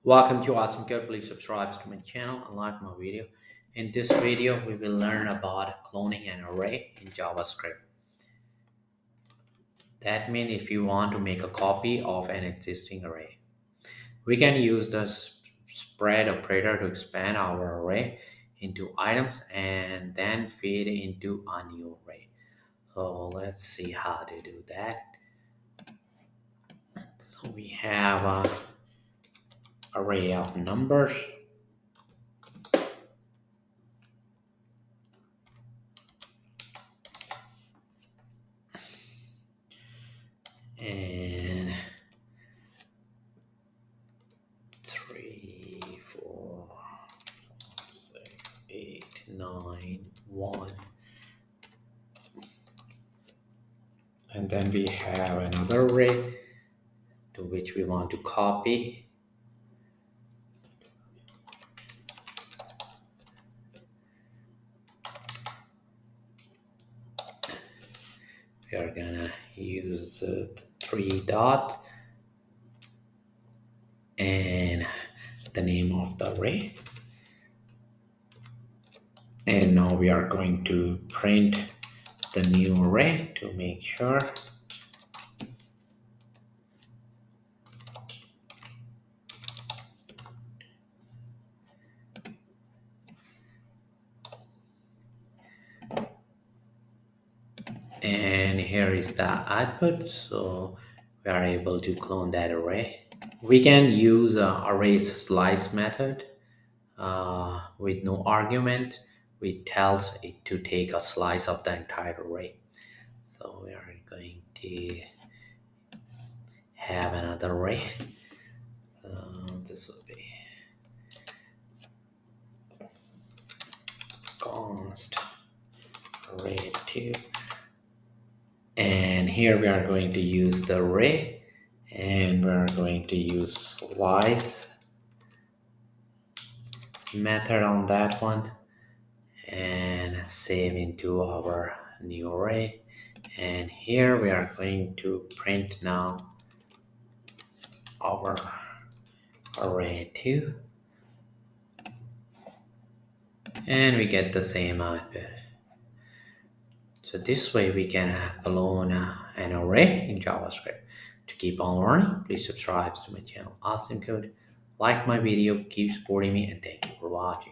Welcome to Awesome Code. Please subscribe to my channel and like my video. In this video, we will learn about cloning an array in JavaScript. That means if you want to make a copy of an existing array, we can use the spread operator to expand our array into items and then feed into a new array. So let's see how to do that. So we have an array of numbers. And 3, 4, 6, 8, 9, 1. And then we have another array to which we want to copy. We are gonna use the 3 dots and the name of the array. And now we are going to print the new array to make sure. And here is the output, so we are able to clone that array. We can use array slice method with no argument, which tells it to take a slice of the entire array. So we are going to have another array. This will be const array 2, and here we are going to use the array, and we are going to use slice method on that one and save into our new array. And here we are going to print now our array 2, and we get the same output. So this way we can clone an array in JavaScript. To keep on learning, please subscribe to my channel Awesome Code, like my video, keep supporting me, and thank you for watching.